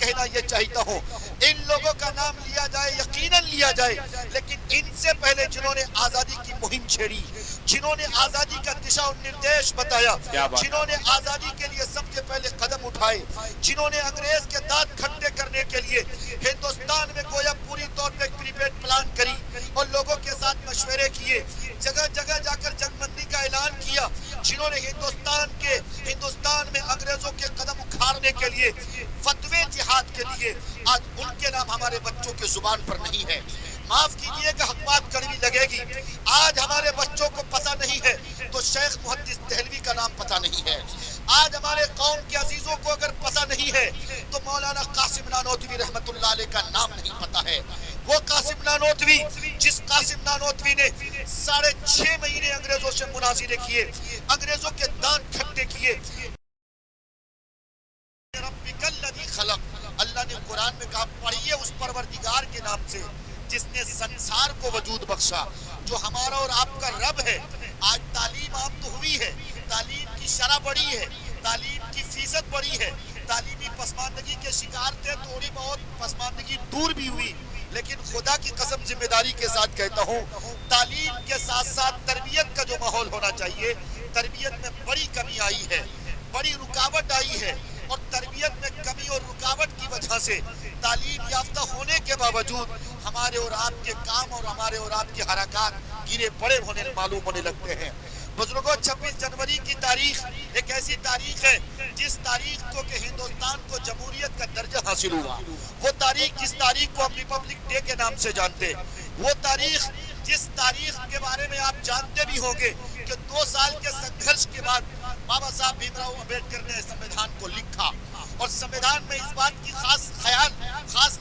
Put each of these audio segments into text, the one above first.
کہنا یہ چاہتا ہوں، ان لوگوں کا نام لیا جائے یقیناً لیا جائے، لیکن ان سے پہلے جنہوں نے آزادی کی مہم چھیڑی، جنہوں نے آزادی کا دشا و نردیش بتایا، جنہوں نے آزادی کے لیے سب سے پہلے قدم اٹھائے، جنہوں نے انگریز کے دانت کھٹے کرنے کے لیے ہندوستان میں گویا پوری طور پہ پریپیڈ پلان کری اور لوگوں کے ساتھ مشورے کیے، جگہ جگہ جا کر جنگ بندی کا اعلان کیا، جنہوں نے ہندوستان میں انگریزوں کے قدم اکھاڑنے کے لیے فتوے جہاد کے لیے، آج ان کے نام ہمارے بچوں کے زبان پر نہیں ہے۔ معاف کیجئے کہ حق بات کڑوی لگے گی، آج ہمارے بچوں کو پتہ نہیں ہے تو شیخ محدث دہلوی کا نام پتہ نہیں ہے، آج ہمارے قوم کے عزیزوں کو اگر پتہ نہیں ہے تو مولانا قاسم نانوتوی رحمت اللہ علیہ کا نام نہیں پتہ ہے۔ وہ قاسم نانوتوی جس قاسم نانوتوی نے 6.5 مہینے انگریزوں سے مناظرے کیے، انگریزوں کے دانت کھٹے کیے، ربک الذی خلق، اللہ نے قرآن میں کہا پڑھیے اس پروردگار کے نام سے جس نے سنسار کو وجود بخشا، جو ہمارا اور آپ کا رب ہے۔ آج تعلیم عام تو ہوئی ہے، تعلیم کی شرح بڑی ہے، تعلیم کی فیصد بڑی ہے، تعلیمی پسماندگی کے شکار تھے، تھوڑی بہت پسماندگی دور بھی ہوئی، لیکن خدا کی قسم ذمہ داری کے ساتھ کہتا ہوں تعلیم کے ساتھ ساتھ تربیت کا جو ماحول ہونا چاہیے، تربیت میں بڑی کمی آئی ہے، بڑی رکاوٹ آئی ہے، اور تربیت میں کمی اور رکاوٹ کی وجہ سے تعلیم یافتہ ہونے کے باوجود ہمارے اور آپ کے کام اور ہمارے اور آپ کے حرکات گرے پڑے ہونے معلوم ہونے لگتے ہیں۔ بزرگوں، 26 جنوری کی تاریخ ایک ایسی تاریخ ہے جس تاریخ کو کہ ہندوستان کو جمہوریت کا درجہ حاصل ہوا، وہ تاریخ جس تاریخ کو ہم ریپبلک ڈے کے نام سے جانتے، وہ تاریخ جس تاریخ کے بارے میں آپ جانتے بھی ہوں گے کہ 2 سال کے سنگھرش کے بعد بابا صاحب بھیم راؤ امبیڈکر نے سمویدھان کو لکھا، اور سمویدھان میں اس بات کی خاص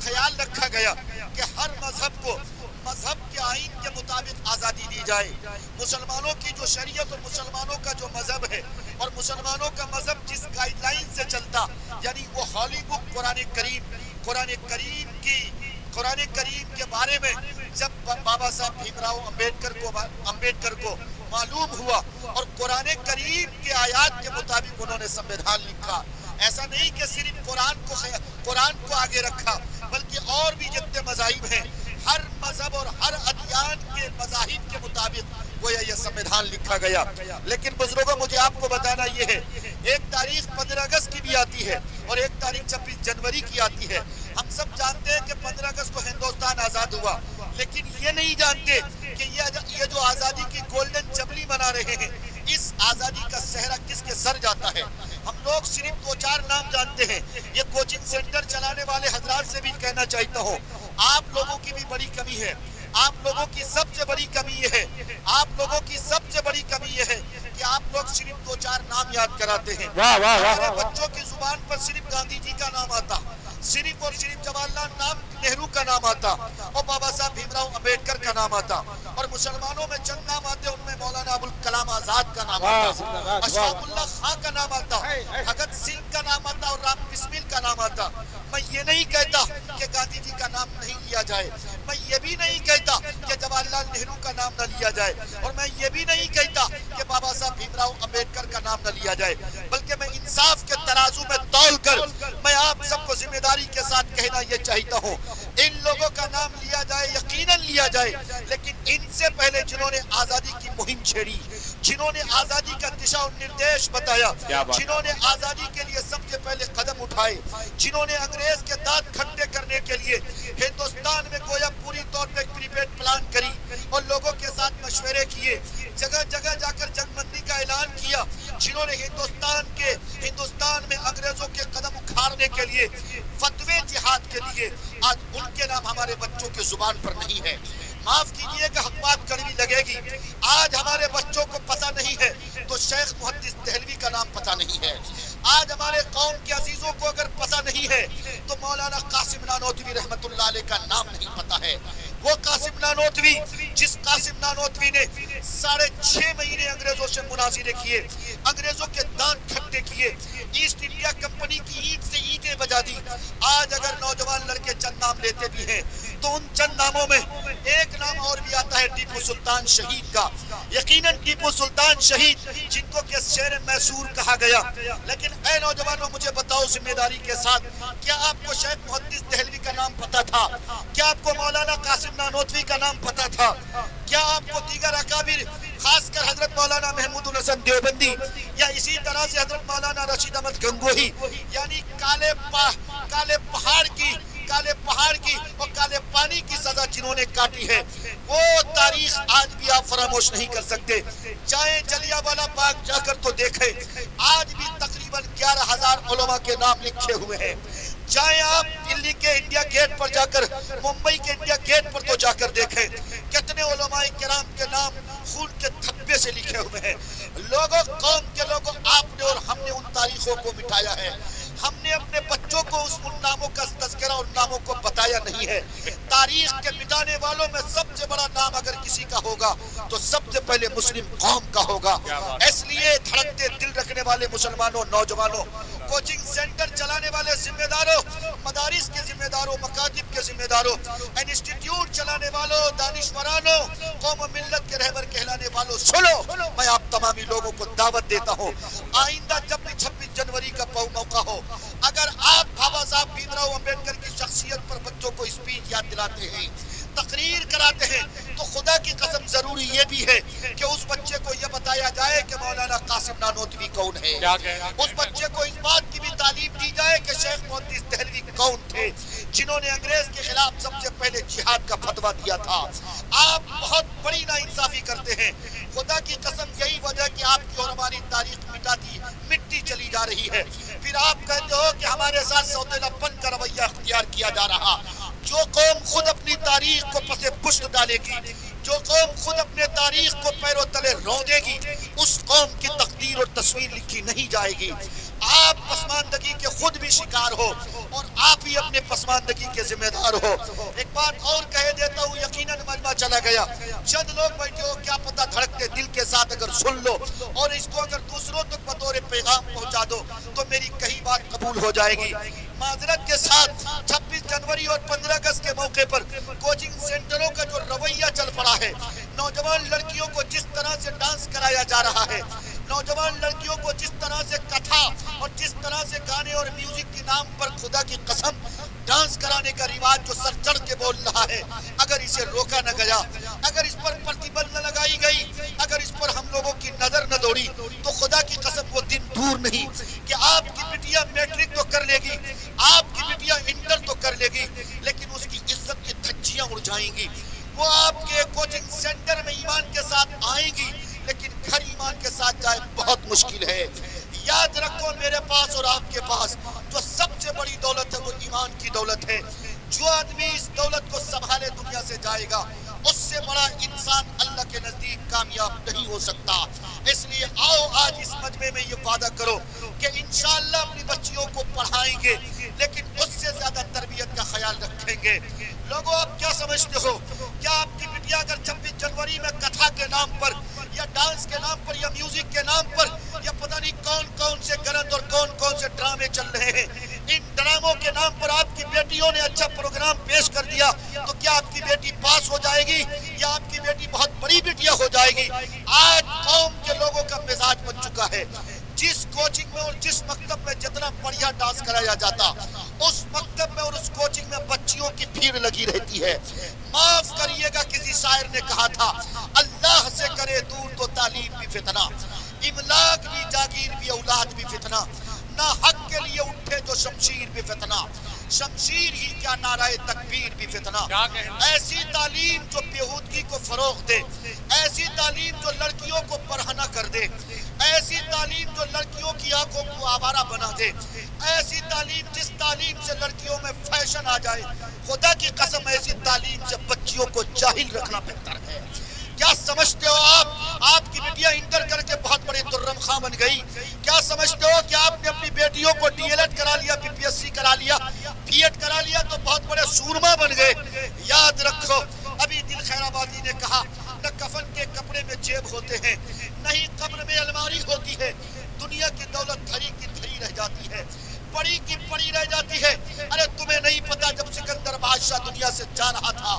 خیال رکھا گیا کہ ہر مذہب کو مذہب کے آئین کے مطابق آزادی دی جائے، مسلمانوں کی جو شریعت اور مسلمانوں کا جو مذہب ہے اور مسلمانوں کا مذہب جس گائیڈ لائن سے چلتا، یعنی وہ ہولی بک قرآن کریم کے بارے میں جب بابا صاحب بھیم راؤ امبیڈکر کو معلوم ہوا اور قرآن کریم کے آیات کے مطابق انہوں نے سمویدھان لکھا، ایسا نہیں کہ صرف قرآن کو آگے رکھا بلکہ اور بھی جتنے مذاہب ہیں ہر مذہب اور ہر ادیان کے مذاہب کے مطابق گویا یہ سمویدھان لکھا گیا۔ لیکن بزرگوں، مجھے آپ کو بتانا یہ ہے، ایک تاریخ 15 اگست کی بھی آتی ہے اور ایک تاریخ 26 جنوری کی آتی ہے۔ ہم سب جانتے ہیں کہ 15 اگست کو ہندوستان آزاد ہوا، لیکن یہ نہیں جانتے کہ یہ جو آزادی کی گولڈن جبلی منا رہے ہیں، اس آزادی کا صحرا کس کے سر جاتا ہے۔ ہم لوگ صرف 2-4 نام جانتے ہیں۔ یہ کوچنگ سینٹر چلانے والے حضرات سے بھی کہنا چاہتا ہوں، آپ لوگوں کی بھی بڑی کمی ہے، آپ لوگوں کی سب سے بڑی کمی یہ ہے، کہ آپ لوگ صرف 2-4 نام یاد کراتے ہیں۔ ہمارے بچوں کی زبان پر صرف گاندھی جی کا نام آتا، صرف اور صرف جواہر لال نہرو کا نام آتا اور بابا صاحب بھیم راؤ امبیڈکر کا نام آتا، اور مسلمانوں میں چند نام آتے، ان میں مولانا ابوالکلام آزاد کا نام آتا، اشفاق اللہ خان کا نام آتا، بھگت سنگھ کا نام آتا اور رام بسمل کا نام آتا۔ میں یہ نہیں کہتا کہ گاندھی جی کا نام نہیں لیا جائے، میں یہ بھی نہیں کہتا کہ جواہر لال نہرو کا نام نہ لیا جائے، اور میں یہ بھی نہیں کہتا کہ بابا صاحب بھیم راؤ امبیڈکر کا نام نہ لیا جائے، بلکہ میں انصاف کے ترازو میں تول کر میں آپ سب کو ذمہ داری کے ساتھ کہنا یہ چاہتا ہوں، ان لوگوں کا نام لیا جائے یقیناً لیا جائے، لیکن ان سے پہلے جنہوں نے آزادی کی مہم چھیڑی، جنہوں نے آزادی کا دشا و نردیش بتایا، جنہوں نے آزادی کے لیے سب سے پہلے قدم اٹھائے، جنہوں نے انگریز کے دانت کھٹے کرنے کے لیے ہندوستان میں گویا پوری طور پہ پریپیڈ پلان کری اور لوگوں کے ساتھ مشورے کیے، جگہ جگہ جا کر جنگ بندی کا اعلان کیا، جنہوں نے ہندوستان میں انگریزوں کے قدم اکھاڑنے کے لیے فتوے جہاد کے لیے، آج ان کے نام ہمارے بچوں کے زبان پر نہیں ہے۔ معاف کیجئے کہ حق بات کڑوی لگے گی، آج ہمارے بچوں کو پتہ نہیں ہے تو شیخ محدث دہلوی کا نام پتہ نہیں ہے، آج ہمارے قوم کے عزیزوں کو اگر پتہ نہیں ہے تو مولانا قاسم نانوتوی رحمت اللہ علیہ کا نام نہیں پتہ ہے۔ وہ قاسم نانوتوی جس قاسم نانوتوی نے 6.5 مہینے انگریزوں سے مناظرے کیے، انگریزوں کے دانت کھٹے کیے، ایسٹ انڈیا کمپنی کی اینٹ سے اینٹیں بجا دی۔ آج اگر نوجوان لڑکے چند نام لیتے بھی ہیں تو ان چند ناموں میں ایک نام اور بھی آتا ہے ٹیپو سلطان شہید کا، یقیناً ٹیپو سلطان شہید جن کو کہ شیر میسور کہا گیا، لیکن اے نوجوانوں مجھے بتاؤ ذمہ داری کے ساتھ، کیا آپ کو شیخ محدث دہلوی کا نام پتا تھا؟ کیا آپ کو مولانا قاسم نانوتوی کا نام پتا تھا؟ کیا آپ کو دیگر اکابر خاص کر حضرت مولانا محمود الحسن دیوبندی یا اسی طرح سے حضرت مولانا رشید احمد گنگوہی، یعنی کالے پہاڑ کی اور کالے پانی کی سزا جنہوں نے کاٹی ہے، وہ تاریخ آج بھی آپ فراموش نہیں کر سکتے؟ جائیں جلیانوالہ باغ جا کر تو دیکھیں، آج بھی تقریباً 11,000 علماء کے نام لکھے ہوئے ہیں۔ جائیں آپ دلی کے انڈیا گیٹ پر جا کر، ممبئی کے انڈیا گیٹ پر تو جا کر دیکھیں کتنے علماء کرام کے نام خون کے دھبے سے لکھے ہوئے ہیں۔ لوگوں، قوم کے لوگوں، آپ نے اور ہم نے ان تاریخوں کو مٹایا ہے۔ ہم نے اپنے بچوں کو ان ناموں کا تذکرہ، ان ناموں کو بتایا نہیں ہے۔ تاریخ کے مٹانے والوں میں سب سے بڑا نام اگر کسی کا ہوگا تو سب سے پہلے مسلم قوم کا ہوگا۔ اس لیے دھڑکتے دل رکھنے والے مسلمانوں، نوجوانوں، کوچنگ سینٹر چلانے والے ذمہ داروں، مدارس کے ذمہ داروں، مکاتب کے ذمہ داروں، انسٹیٹیوٹ چلانے والوں، دانشورانوں، قوم و ملت کے رہبر کہلانے والوں، سنو، میں آپ تمامی لوگوں کو دعوت دیتا ہوں، آئندہ جب بھی 26 جنوری کا موقع ہو، اگر آپ بابا صاحب بھیم راؤ امبیڈکر کی شخصیت پر بچوں کو اسپیچ یاد دلاتے ہیں، تقریر کراتے ہیں، تو خدا کی قسم ضروری یہ بھی ہے کہ اس بچے کو یہ بتایا جائے کہ مولانا قاسم نانوتوی کون ہے۔ اس بچے کو اس بات کی بھی تعلیم دی جائے کہ شیخ محدث دہلوی کون تھے، جنہوں نے انگریز کے خلاف سب سے پہلے جہاد کا فتویٰ دیا تھا۔ آپ بہت بڑی ناانصافی کرتے ہیں، خدا کی قسم یہی وجہ کہ آپ کی اور ہماری تاریخ مٹی چلی جا رہی ہے۔ پھر آپ کہتے ہو کہ ہمارے ساتھ سوتیلا بن کا رویہ اختیار کیا جا رہا۔ جو قوم خود اپنی تاریخ کو پس پشت ڈالے گی، جو قوم خود اپنے تاریخ کو پیروں تلے رودے گی، اس قوم کی تقدیر اور تصویر لکھی نہیں جائے گی۔ آپ پسماندگی کے خود بھی شکار ہو اور آپ ہی اپنے پسماندگی کے ذمہ دار ہو۔ ایک بات اور کہہ دیتا ہوں، یقیناً مجمع چلا گیا، چند لوگ بیٹھے ہو، کیا پتہ دھڑکتے دل کے ساتھ اگر سن لو اور اس کو اگر دوسروں تک بطور پیغام پہنچا دو تو میری کہی بات قبول ہو جائے گی۔ معذرت کے ساتھ 26 جنوری اور 15 اگست کے موقع پر کوچنگ سینٹروں کا جو رویہ چل پڑا ہے، نوجوان لڑکیوں کو جس طرح سے ڈانس کرایا جا رہا ہے، نوجوان لڑکیوں کو جس طرح سے کتھا اور جس طرح سے گانے اور میوزک کے نام پر خدا کی قسم ڈانس کرانے کا رواج جو سر چڑھ کے بول رہا ہے، اگر اسے روکا نہ گیا، اگر اس پر پرتیبند نہ لگائی گئی، اگر اس پر ہم لوگوں کی نظر نہ دوڑی، تو خدا کی قسم وہ دن دور نہیں کہ آپ کی بٹیا میٹرک تو کر لے گی، آپ کی بٹیا انٹر تو کر لے گی، لیکن اس کی عزت کی دھجیاں اڑ جائیں گی۔ وہ آپ کے کوچنگ سینٹر میں ایمان کے ساتھ آئیں گی، لیکن گھر ایمان کے ساتھ جائے بہت مشکل ہے۔ یاد رکھو، میرے پاس اور آپ کے پاس جو سب سے بڑی دولت ہے وہ ایمان کی دولت ہے۔ جو آدمی اس دولت کو سنبھالے دنیا سے جائے گا، اس سے بڑا انسان اللہ کے نزدیک کامیاب نہیں ہو سکتا۔ اس لیے آؤ آج اس مجمع میں یہ وعدہ کرو کہ انشاءاللہ اپنی بچیوں کو پڑھائیں گے، لیکن اس سے زیادہ تربیت کا خیال رکھیں گے۔ لوگوں، آپ کیا سمجھتے ہو؟ کیا آپ کی بٹیا اگر 26 جنوری میں کتھا کے نام پر یا ڈانس کے نام پر یا میوزک کے نام پر یا پتہ نہیں کون سے گرت اور کون سے ڈرامے چل رہے ہیں، ان ڈراموں کے نام پر آپ کی بیٹیوں نے اچھا پروگرام پیش کر دیا، تو کیا آپ کی بیٹی پاس ہو جائے گی یا آپ کی بیٹی بہت بڑی بیٹیا ہو جائے گی؟ آج قوم کے لوگوں کا مزاج بن چکا ہے، جس کوچنگ میں اور جس مکتب میں جتنا بڑھیا ڈانس کرایا جاتا، اس مکتب میں اور اس کوچنگ میں بچیوں کی بھیڑ لگی رہتی ہے۔ معاف کریے گا، کسی شاعر نے کہا تھا، اللہ سے کرے دور تو تعلیم بھی فتنہ، املاک بھی، جاگیر بھی، اولاد بھی فتنہ، نہ حق کے لیے اٹھے جو شمشیر بھی فتنہ، شمشیر ہی کیا نعرہ تکبیر بھی فتنہ۔ ایسی تعلیم جو بےہودگی کو فروغ دے، ایسی تعلیم جو لڑکیوں کو برہنہ کر دے، ایسی تعلیم جو لڑکیوں کی آنکھوں کو آوارہ بنا دے، ایسی تعلیم جس تعلیم سے لڑکیوں میں فیشن آ جائے، خدا کی قسم ایسی تعلیم سے بچیوں کو جاہل رکھنا بہتر ہے۔ کیا سمجھتے ہو آپ کی بیٹیاں انٹر کر کے بہت بڑے ترم خاں بن گئی؟ کیا سمجھتے ہو کہ آپ نے اپنی بیٹیوں کو ڈی ایل ایڈ کرا لیا، پی پی ایس سی کرا لیا، بی ایڈ کرا لیا تو بہت بڑے سورما بن گئے؟ یاد رکھو، ابھی دل خیر آبادی نے کہا، نہ کفن کے کپڑے میں جیب ہوتے ہیں، نہ ہی قبر میں الماری ہوتی ہے، دنیا کی دولت دھری کی دھری رہ جاتی ہے، پڑی کی پڑی رہ جاتی ہے۔ ارے تمہیں نہیں پتا، جب سکندر بادشاہ دنیا سے جا رہا تھا،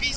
20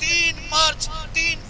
3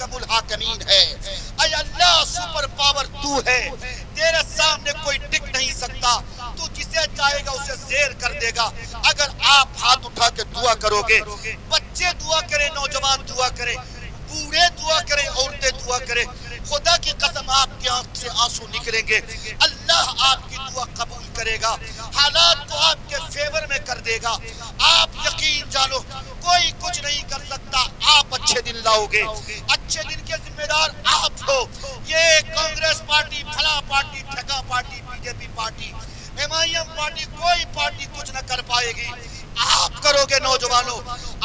احکم الحاکمین ہے۔ اے اللہ سپر پاور تو ہے، تیرے سامنے کوئی ٹک نہیں سکتا، تو جسے چاہے گا اسے زیر کر دے گا۔ اگر آپ ہاتھ اٹھا کے دعا کرو گے، بچے دعا کریں، نوجوان دعا کریں، بوڑھے دعا کریں، عورتیں دعا کریں، خدا کی قسم آپ کی آنکھ سے آنسو نکلیں گے، اللہ آپ کی دعا قبول کرے گا، حالات کو آپ کے فیور میں کر دے گا۔ آپ یقین جانو کوئی کچھ نہیں کر سکتا، آپ اچھے دن لاؤ گے، اچھے دن کے ذمہ دار آپ ہو۔ یہ کانگریس پارٹی، فلاں پارٹی، ٹھگا party, B J P party, M I M party, کوئی پارٹی کچھ نہ کر پائے گی، آپ کرو گے نوجوانوں،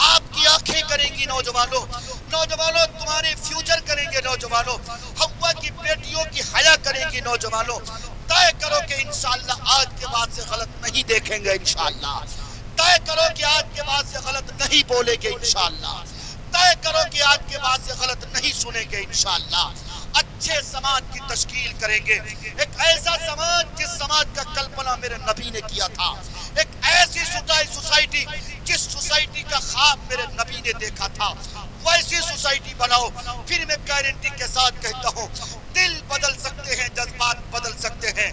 آپ کی آنکھیں کریں گی نوجوانوں، نوجوانوں تمہارے فیوچر کریں گے نوجوانوں، ہوا کی بیٹیوں کی حیا کریں گی نوجوانوں۔ طے کرو کہ انشاءاللہ آج کے بعد سے غلط نہیں دیکھیں گے انشاءاللہ، طے کرو کہ آج کے بعد سے غلط نہیں بولیں گے انشاءاللہ، طے کرو کہ آج کے بعد سے غلط نہیں سنیں گے انشاءاللہ، اچھے سماج کی تشکیل کریں گے، ایک ایسا سماج جس سماج کا کلپنا میرے نبی نے کیا تھا، ایک ایسی سوسائٹی جس سوسائٹی کا خواب میرے نبی نے دیکھا تھا، ویسی سوسائٹی بناؤ۔ پھر میں گارنٹی کے ساتھ کہتا ہوں، دل بدل سکتے ہیں، جذبات بدل سکتے ہیں،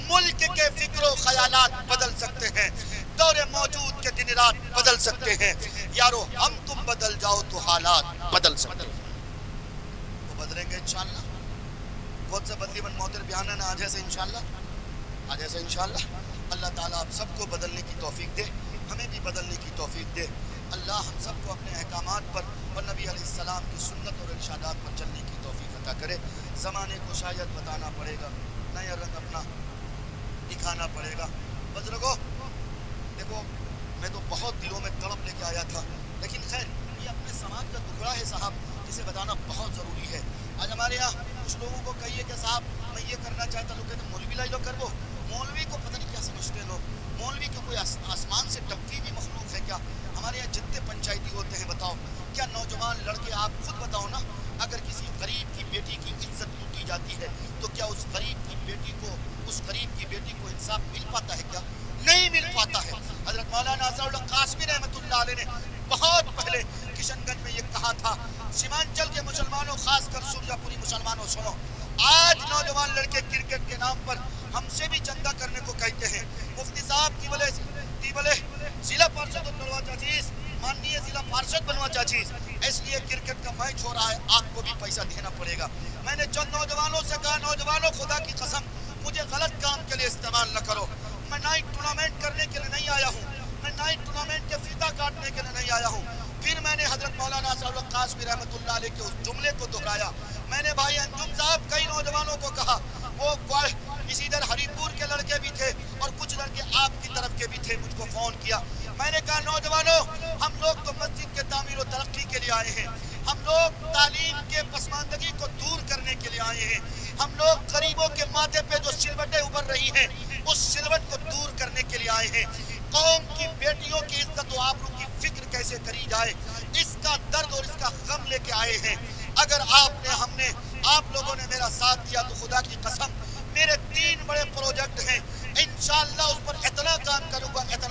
ملک کے فکر و خیالات بدل سکتے ہیں، دور موجود کے دن رات بدل سکتے ہیں، یارو ہم تم بدل جاؤ تو حالات بدل سکتے ہیں، وہ بدلیں گے انشاءاللہ۔ بہت سے بدلی من محتر بیان ہے نا، آج ایسے انشاءاللہ، آج ایسے انشاءاللہ۔ اللہ تعالیٰ آپ سب کو بدلنے کی توفیق دے، ہمیں بھی بدلنے کی توفیق دے۔ اللہ ہم سب کو اپنے احکامات پر اور نبی علیہ السلام کی سنت اور ارشادات پر چلنے کی توفیق عطا کرے۔ زمانے کو شاید بتانا پڑے گا، نیا رنگ اپنا دکھانا پڑے گا۔ بزرگوں دیکھو، میں تو بہت دلوں میں تڑپ لے کے آیا تھا، لیکن خیر یہ اپنے سماج کا ٹکڑا ہے صاحب، جسے بتانا بہت ضروری ہے۔ آج ہمارے یہاں کچھ لوگوں کو کہیے کہ صاحب میں یہ کرنا چاہتا ہوں، کہتے مولوی لائی لو کر وہ، مولوی کو پتہ نہیں کیا سمجھتے لوگ، مولوی کو کوئی آسمان سے ٹپتی ہوئی مخلوق ہے کیا؟ ہمارے یہاں جتنے پنچایتی ہوتے ہیں بتاؤ، کیا نوجوان لڑکے، آپ خود بتاؤ نا، اگر کسی غریب کی بیٹی کی عزت لوٹی جاتی ہے تو کیا اس غریب کی بیٹی کو انصاف مل پاتا ہے؟ کیا نہیں مل پاتا ہے۔ حضرت مولانا اظہر اللہ قاسمی رحمۃ اللہ علیہ نے بہت پہلے کشن گنج میں یہ کہا تھا، سیمانچل کے مسلمانوں، خاص کر سوریا پوری مسلمانوں سنو، آج نوجوان لڑکے کرکٹ کے نام پر ہم سے بھی چندہ کرنے کو کہتے ہیں۔ مفتی صاحب کی بولے ضلع پارشد بنوا چاچیز، ماننیے ضلع پارشد بنوا چاچیز، اس لیے کرکٹ کا میچ ہو رہا ہے، آپ کو بھی پیسہ دینا پڑے گا۔ میں نے چند نوجوانوں سے کہا، نوجوانوں خدا کی قسم مجھے غلط کام کے لیے استعمال نہ کرو، میں نائٹ ٹورنامنٹ کرنے کے لیے نہیں آیا ہوں، میں نائٹ ٹورنامنٹ کے فیتا کاٹنے کے لیے نہیں آیا ہوں۔ پھر میں نے حضرت مولانا صاحب قاسمی رحمۃ اللہ علیہ کے اس جملے کو دہرایا۔ میں نے بھائی انجم صاحب کئی نوجوانوں کو کہا، وہ اسی در ہری پور کے لڑکے بھی تھے اور کچھ لڑکے آپ کی طرف کے بھی تھے، مجھ کو فون کیا، میں نے کہا نوجوانوں ہم لوگ تو مسجد کے تعمیر و ترقی کے لیے آئے ہیں، ہم لوگ تعلیم کے پسماندگی کو دور کرنے کے لیے آئے ہیں، ہم لوگ غریبوں کے ماتھے پہ جو سلوٹیں ابھر رہی ہیں اس سلوٹ کو دور کرنے کے لیے آئے ہیں، قوم کی بیٹیوں کی عزت و آبرو کی فکر کیسے کری جائے اس کا درد اور اس کا غم لے کے آئے ہیں۔ اگر آپ لوگوں نے میرا ساتھ دیا تو خدا کی قسم میرے 3 بڑے پروجیکٹ ہیں، انشاءاللہ اس پر اتنا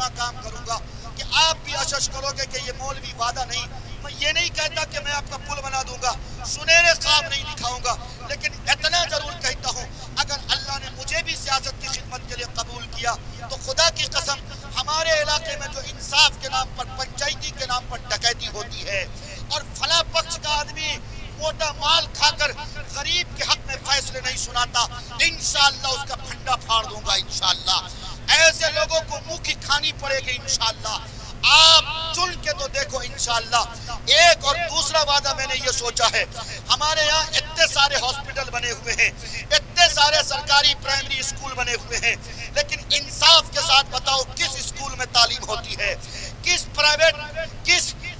کام کروں گا کہ آپ بھی اشش کرو گے کہ یہ مولوی وعدہ نہیں، میں یہ نہیں کہتا کہ میں آپ کا پل بنا دوں گا، سنہرے خواب نہیں دکھاؤں گا، لیکن اتنا ضرور کہتا ہوں اگر اللہ نے مجھے بھی سیاست کی خدمت کے لیے قبول کیا تو خدا کی قسم ہمارے علاقے میں جو انصاف کے نام پر، پنچایتی کے نام پر ڈکیتی ہوتی ہے اور فلاں پکش کا آدمی موٹا مال کھا کر غریب کے حق میں فیصلے نہیں سناتا، انشاءاللہ اس کا پھنڈا پھاڑ دوں گا انشاءاللہ۔ ایسے لوگوں کو منہ کی کھانی پڑے گی انشاءاللہ، آپ چن کے تو دیکھو انشاءاللہ۔ ایک اور دوسرا وعدہ میں نے یہ سوچا ہے، ہمارے یہاں اتنے سارے ہاسپٹل بنے ہوئے ہیں، اتنے سارے سرکاری پرائمری اسکول بنے ہوئے ہیں، لیکن انصاف کے ساتھ بتاؤ کس اسکول میں تعلیم ہوتی ہے، کس پرائیویٹ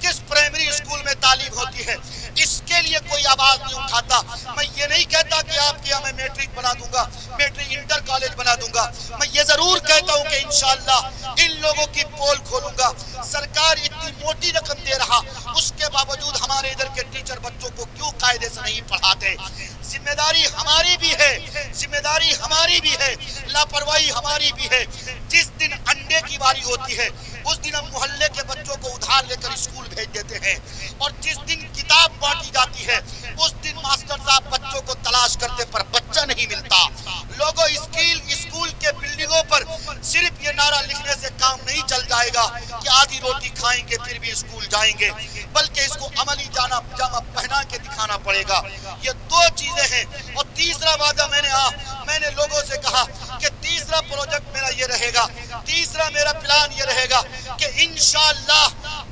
کس پرائمری اسکول میں تعلیم ہوتی ہے، اس کے لیے کوئی آواز نہیں اٹھاتا۔ میں یہ نہیں کہتا کہ آپ کے یہاں میں میٹرک بنا دوں گا، میٹرک انٹر کالج بنا دوں گا، میں یہ ضرور کہتا ہوں کہ انشاءاللہ ان لوگوں کی پول کھولوں گا۔ سرکار اتنی موٹی رقم دے رہا، اس کے باوجود ہمارے ادھر کے ٹیچر بچوں کو کیوں قاعدے سے نہیں پڑھاتے؟ ذمہ داری ہماری بھی ہے، لاپرواہی ہماری بھی ہے۔ جس دن انڈے کی باری ہوتی ہے اس دن ہم محلے کے بچوں کو ادھار اٹھا لے کر اسکول بھیج دیتے ہیں، اور جس دن کتاب بانٹی جاتی ہے اس دن ماسٹر صاحب بچوں کو تلاش کرتے پر بچہ نہیں ملتا۔ لوگوں اسکول کے بلڈنگوں پر صرف یہ نعرہ لکھنے سے کام نہیں چل جائے گا کہ آدھی روٹی کھائیں گے پھر بھی اسکول جائیں گے، بلکہ اس کو عملی جامہ پہنا کے دکھانا پڑے گا۔ یہ دو چیزیں ہیں۔ اور تیسرا وعدہ میں نے لوگوں سے کہا کہ تیسرا پروجیکٹ میرا یہ رہے گا، تیسرا میرا پلان یہ رہے گا کہ انشاءاللہ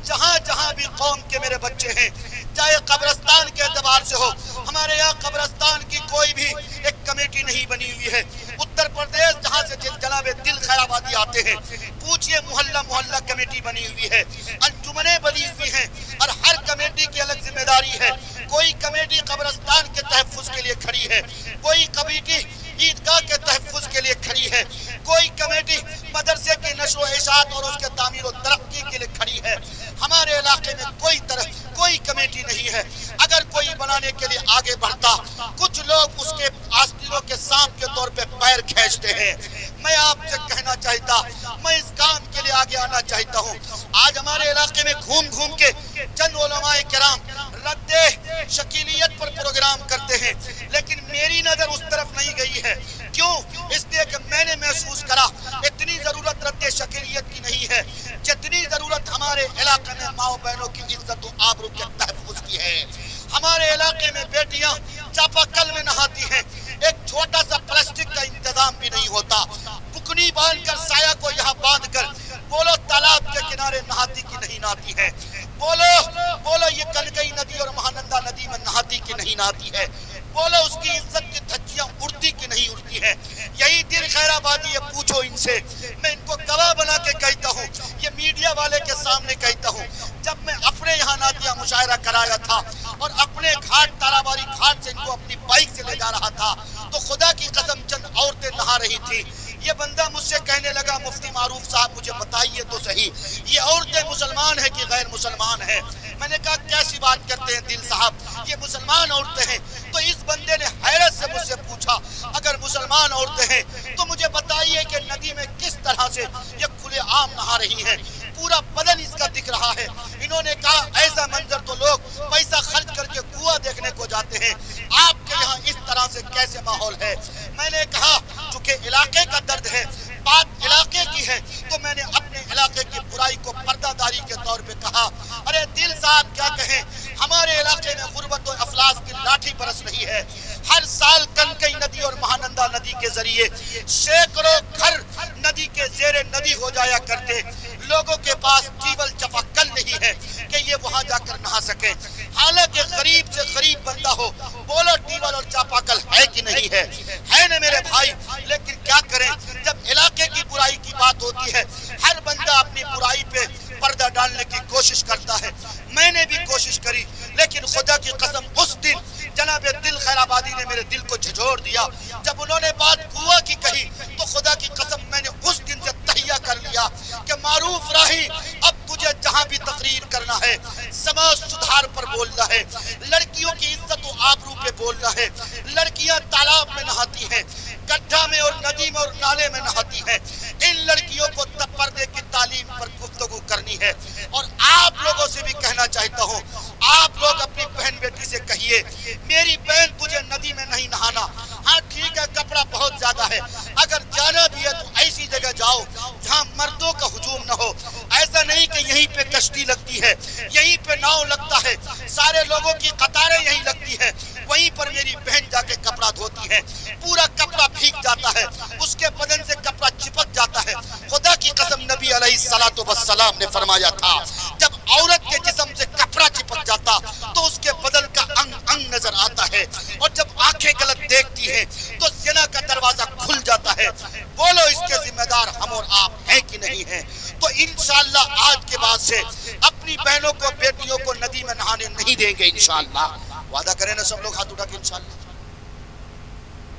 جہاں جہاں بھی قوم کے میرے بچے ہیں، چاہے قبرستان کے اعتبار سے ہو، ہمارے یہاں قبرستان کی کوئی بھی ایک کمیٹی نہیں بنی ہوئی ہے۔ اتر پردیش جہاں سے جناب دل خیر آبادی آتے ہیں، پوچھئے محلہ کمیٹی بنی ہوئی ہے، انجمنیں بنی ہوئی ہیں، اور ہر کمیٹی کی الگ ذمہ داری ہے۔ کوئی کمیٹی قبرستان کے تحفظ کے لیے کھڑی ہے، کوئی کمیٹی عیدگاہ کے تحفظ کے لیے کھڑی ہے، کوئی کمیٹی مدرسے کی نشر و اشاعت اور اس کے تعمیر و ترقی کے لیے کھڑی ہے۔ ہمارے علاقے میں کوئی کمیٹی نہیں ہے۔ اگر کوئی بنانے کے لیے آگے بڑھتا، کچھ لوگ اس کے آستینوں کے سانپ کے طور پہ پیر کھینچتے ہیں۔ میں آپ سے کہنا چاہتا، میں اس کام کے لیے آگے آنا چاہتا ہوں۔ آج ہمارے علاقے میں گھوم کے چند علماء کرام رد شکیلیت پر پروگرام کرتے ہیں، لیکن میری نظر اس طرف نہیں گئی ہے۔ کیوں؟ اس لیے کہ میں نے محسوس کرا اتنی ضرورت رد شکیلیت کی نہیں ہے جتنی ضرورت ہمارے علاقے میں ماؤں بہنوں کی عزت و آبرو کے تحفظ کی ہے۔ ہمارے علاقے میں بیٹیاں چاپاکل میں نہاتی ہیں، ایک چھوٹا سا پلاسٹک کا انتظام بھی نہیں ہوتا۔ بکنی باندھ کر سایہ کو یہاں باندھ کر بولو تالاب کے کنارے نہاتی کی نہیں نہاتی ہے، بولو یہ کنگئی ندی اور مہانندا ندی میں نہاتی کی نہیں نہاتی ہے، بولو اس کی عزت کی دھجیاں اڑتی کی نہیں اڑتی ہے۔ یہی دل خیر آبادی، یہ پوچھو ان سے، میں ان کو گواہ بنا کے کہتا ہوں، یہ میڈیا والے کے سامنے کہتا ہوں، جب میں اپنے یہاں نعتیہ مشاعرہ کرایا تھا اور اپنے گھاٹ تاراباری گھاٹ سے ان کو اپنی بائک سے لے جا رہا تھا تو خدا کی قسم چند عورتیں نہا رہی تھی۔ یہ بندہ مجھ سے کہنے لگا مفتی معروف صاحب مجھے بتائیے تو صحیح یہ عورتیں مسلمان ہیں کہ غیر مسلمان ہیں؟ میں نے کہا کیسی بات کرتے ہیں دل صاحب، یہ مسلمان عورتیں ہیں۔ تو اس بندے نے حیرت سے مجھ سے پوچھا اگر مسلمان عورتیں ہیں تو مجھے بتائیے کہ ندی میں کس طرح سے یہ کھلے عام نہا رہی ہیں، پورا بدن اس کا دکھ رہا ہے۔ انہوں نے کہا ایسا منظر تو لوگ پیسہ خرچ کر کے کنواں دیکھنے کو جاتے ہیں، آپ کے یہاں اس طرح سے کیسے ماحول ہے؟ میں نے کہا چونکہ علاقے کا درد ہے، بات علاقے کی ہے، تو میں نے اپنے علاقے کی برائی کو پردہ داری کے طور پہ کہا ارے دل صاحب کیا کہیں، ہمارے علاقے میں غربت و افلاس کی لاٹھی برس رہی ہے۔ ہر سال کنکئی ندی اور مہانندا ندی کے ذریعے سینکڑوں گھر ندی کے زیر ندی ہو جایا کرتے، لوگوں کے پاس ٹیول چپاکل نہیں ہے کہ یہ وہاں جا کر نہا سکیں، حالانکہ غریب سے غریب بندہ ہو بولو ٹیول اور چاپاکل ہے کہ نہیں ہے نا میرے بھائی؟ لیکن کیا کریں جب علاقے کی برائی کی بات ہوتی ہے ہر بندہ اپنی برائی پہ پردہ ڈالنے کی کوشش کرتا ہے۔ میں نے بھی کوشش کری لیکن خدا کی قسم اس دن جناب دل خیر آبادی نے میرے دل کو جھنجھوڑ دیا۔ جب انہوں نے بات کنواں کی کہی تو خدا کی قسم میں نے اس دن سے تہیہ کر لیا کہ معروف راہی اب تجھے جہاں بھی تقریر کرنا ہے سماج سدھار پر بولنا ہے، لڑکیوں کی عزت و آبرو پہ بولنا ہے۔ لڑکیاں تالاب میں نہاتی ہیں، گڈھا میں اور ندی میں اور نالے میں نہاتی ہیں، ان لڑکیوں کو پردے کی تعلیم پر گفتگو کرنی ہے۔ اور آپ لوگوں سے بھی کہنا چاہتا ہوں، آپ لوگ اپنی بہن بیٹی سے کہیے میری بہن تجھے ندی میں نہیں نہانا، ہاں ٹھیک ہے کپڑا بہت زیادہ ہے، اگر جانا بھی ہے تو ایسی جگہ جاؤ جہاں مردوں کا ہجوم نہ ہو۔ ایسا نہیں کہ یہیں پہ کشتی لگتی ہے، یہیں پہ ناؤ لگتا ہے، سارے لوگوں کی قطاریں یہیں لگتی ہیں، وہیں پر میری بہن جا کے کپڑا دھوتی ہے، پورا کپڑا بھیگ جاتا ہے، اس کے بدن سے کپڑا چپک جاتا ہے۔ خدا کی قسم نبی علیہ السلام نے فرمایا تھا جب عورت کے جسم سے کپڑا چپک جاتا تو اس کے بدن کا انگ انگ نظر آتا ہے، اور جب آنکھیں غلط دیکھتی ہیں تو زنا کا دروازہ کھل جاتا ہے۔ بولو اس کے ذمہ دار ہم اور آپ ہیں کہ نہیں ہیں؟ تو انشاءاللہ آج کے بعد سے اپنی بہنوں کو بیٹیوں کو ندی میں نہانے نہیں دیں گے انشاءاللہ۔ وعدہ کریں نا سب لوگ ہاتھ اٹھا کے انشاءاللہ۔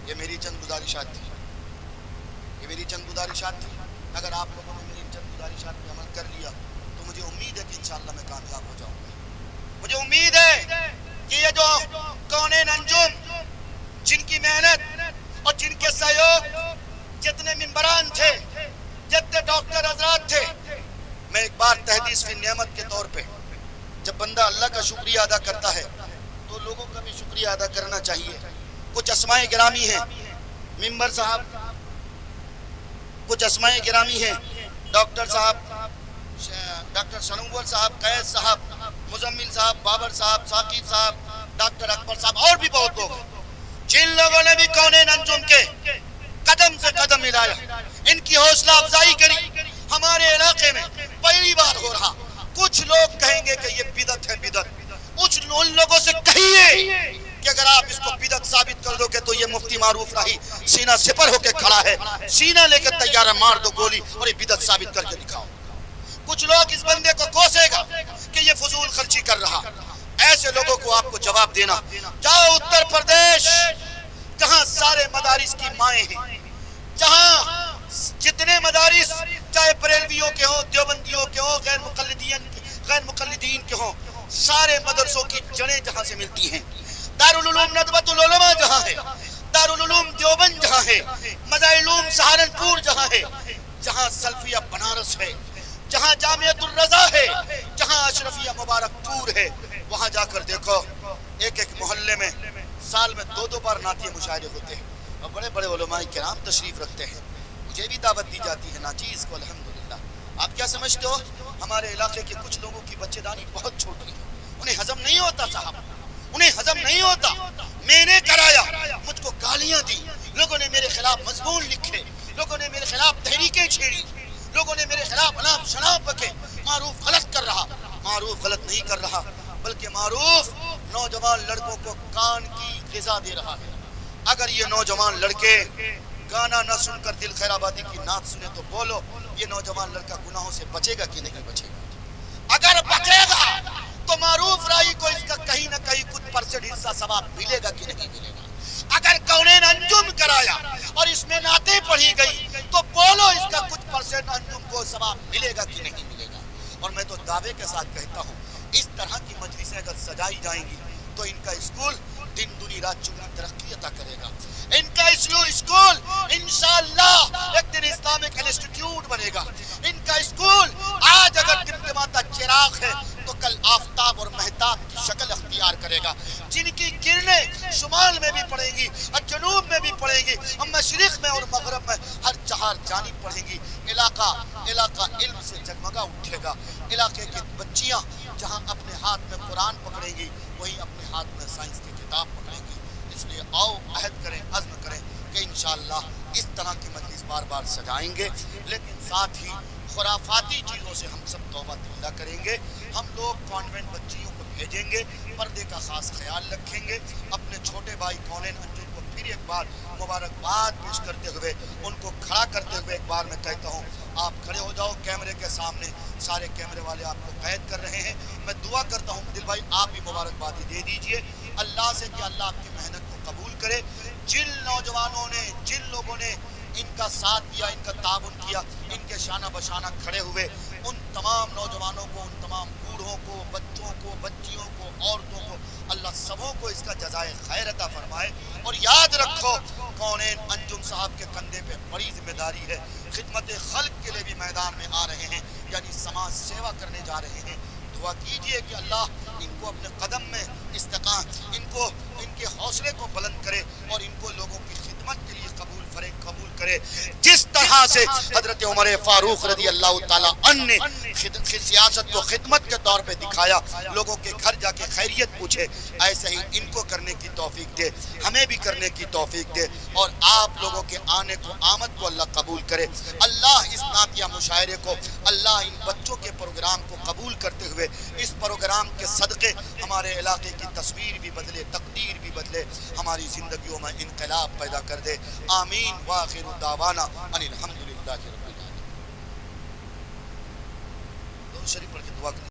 یہ میری چند گزارشات تھی، یہ میری چند گزارشات تھی۔ اگر آپ لوگوں نے میری چند گزارشات پہ عمل کر لیا تو مجھے امید ہے کہ انشاءاللہ میں کامیاب ہو جاؤں گا۔ مجھے امید ہے کہ یہ جو کونین انجم جن کی محنت اور جن کے سہیوگ، جتنے ممبران تھے، جتنے ڈاکٹر حضرات تھے، میں ایک بار تحدیث فی نعمت کے طور پہ جب بندہ اللہ کا شکریہ ادا کرتا ہے تو لوگوں کا بھی شکریہ ادا کرنا چاہیے. کچھ اسماء گرامی ہیں ممبر صاحب, کچھ اسماء گرامی ہیں ڈاکٹر صاحب, ڈاکٹر سنور صاحب, قیس صاحب, مزمل صاحب, بابر صاحب, ثاقب صاحب, ڈاکٹر اکبر صاحب اور بھی بہت لوگ ہیں جن لوگوں نے بھی کونین انجم کے قدم سے قدم ملایا, ان کی حوصلہ افزائی کری. ہمارے علاقے میں پہلی بار ہو رہا. کچھ لوگ کہیں گے کہ یہ بدعت ہے بدعت, ان لوگوں سے کہیے کہ اگر آپ اس کو بدعت ثابت کر دو گے تو یہ مفتی معروف راہی سینہ سپر ہو کے کھڑا ہے, سینہ لے کے تیار ہے, مار دو گولی اور یہ بدعت ثابت کر کے دکھاؤ. کچھ لوگ اس بندے کو کوسے گا کہ یہ فضول خرچی کر رہا. ایسے لوگوں کو آپ کو جواب دینا, جاؤ اتر پردیش جہاں سارے مدارس کی مائیں ہیں, جہاں جتنے مدارس چاہے بریلویوں کے ہوں, دیوبندیوں کے ہوں, غیر مقلدین کے ہوں, سارے مدرسوں کی جڑیں جہاں سے ملتی ہیں. دارالعلوم ندوۃ العلماء جہاں ہے, دارالعلوم دیوبند جہاں ہے, مدارالعلوم سہارنپور جہاں ہے, جہاں سلفیہ بنارس ہے, جہاں جامعۃ الرضا ہے, جہاں اشرفیہ مبارک پور ہے, وہاں جا کر دیکھو ایک ایک محلے میں سال میں 2 بار نعتیہ مشاعرے ہوتے ہیں اور بڑے بڑے علماء کرام تشریف رکھتے ہیں. مجھے بھی دعوت دی جاتی ہے ناچیز کو الحمدللہ. آپ کیا سمجھتے ہو, ہمارے علاقے کے کچھ لوگوں کی بچے دانی بہت چھوٹی ہے, انہیں ہضم نہیں ہوتا صاحب, انہیں ہضم نہیں ہوتا. میں نے کرایا, مجھ کو گالیاں دی, لوگوں نے میرے خلاف مضمون لکھے, لوگوں نے میرے خلاف تحریکیں چھیڑی, لوگوں نے میرے خلاف اناپ شناپ بکے. معروف غلط کر رہا, معروف غلط نہیں کر رہا, بلکہ معروف نوجوان لڑکوں کو کان کی غذا دے رہا ہے. اگر یہ نوجوان لڑکے گانا نہ سن کر دل خیر آبادی کی نعت سنے تو بولو یہ نوجوان لڑکا گناہوں سے بچے گا کہ نہیں بچے گا؟ اگر بچے گا تو معروف رائی کو اس کا کہیں نہ کہیں کچھ پرسنٹ حصہ ثواب ملے گا کہ نہیں ملے گا؟ اگر کونین انجم کرایا اور اس میں نعتیں پڑھی گئی تو بولو اس کا کچھ پرسنٹ انجم کو ثواب ملے گا کہ نہیں ملے گا؟ اور میں تو دعوے کے ساتھ کہتا ہوں اس طرح کی مجلسیں اگر سجائی جائیں گی تو ان کا اسکول دن دنی رات چگنی ترقی عطا کرے گا. ان کا اسکول انشاءاللہ ایک دن اسلامک انسٹیٹیوٹ بنے گا. ان کا اسکول آج اگر ٹمٹماتا چراغ ہے تو کل آفتاب اور مہتاب کی شکل اختیار کرے گا. جن کی کرنیں شمال میں بھی پڑیں گی اور جنوب میں بھی پڑیں گی اور مشرق میں اور مغرب میں ہر چہار جانب پڑیں گی. علاقہ علم سے جگمگا اٹھے گا. علاقے کی بچیاں جہاں اپنے ہاتھ میں قرآن پکڑیں گی وہیں اپنے ہاتھ میں سائنس کی کتاب پکڑیں گی. اس لیے آؤ عہد کریں, عزم کریں کہ انشاءاللہ اس طرح کی مجلس بار بار سجائیں گے, لیکن ساتھ ہی خرافاتی چیزوں سے ہم سب توبہ طلب کریں گے. ہم لوگ کانوینٹ بچیوں کو بھیجیں گے, پردے کا خاص خیال رکھیں گے. اپنے چھوٹے بھائی کونین انجم کو پھر ایک بار مبارکباد پیش کرتے ہوئے ان کو کھڑا کرتے ہوئے ایک بار میں کہتا ہوں آپ کھڑے ہو جاؤ کیمرے کے سامنے. سارے کیمرے والے آپ کو قید کر رہے ہیں. میں دعا کرتا ہوں دل بھائی آپ بھی مبارکبادی دے دیجئے اللہ سے کہ اللہ آپ کی محنت کو قبول کرے. جن نوجوانوں نے, جن لوگوں نے ان کا ساتھ دیا, ان کا تعاون کیا, ان کے شانہ بشانہ کھڑے ہوئے, ان تمام نوجوانوں کو, ان تمام بوڑھوں کو, بچوں کو, بچیوں کو, عورتوں کو اللہ سبوں کو اس کا جزائے خیر عطا فرمائے. اور یاد رکھو کونین انجم صاحب کے کندھے پہ بڑی ذمہ داری ہے. خدمت خلق کے لیے بھی میدان میں آ رہے ہیں, یعنی سماج سیوا کرنے جا رہے ہیں. دعا کیجئے کہ اللہ ان کو اپنے قدم میں استقامت, ان کے حوصلے کو بلند کرے اور ان کو لوگوں کی خدمت کے لیے قبول کرے. جس طرح سے حضرت عمر فاروق رضی اللہ تعالیٰ عنہ نے سیاست کو خدمت کے طور پہ دکھایا, لوگوں کے گھر جا کے خیریت پوچھے, ایسے ہی ان کو کرنے کی توفیق دے, ہمیں بھی کرنے کی توفیق دے. اور آپ لوگوں کے آنے کو, آمد کو اللہ قبول کرے. اللہ اس نعتیہ مشاعرے کو, اللہ ان بچوں کے پروگرام کو قبول کرتے ہوئے اس پروگرام کے صدقے ہمارے علاقے کی تصویر بھی بدلے, تقدیر بھی بدلے, ہماری زندگیوں میں انقلاب پیدا کر دے. آمین. وآخر دعوانا ان الحمدللہ رب العالمین. دعا شریف پڑھ کے دعا کریں.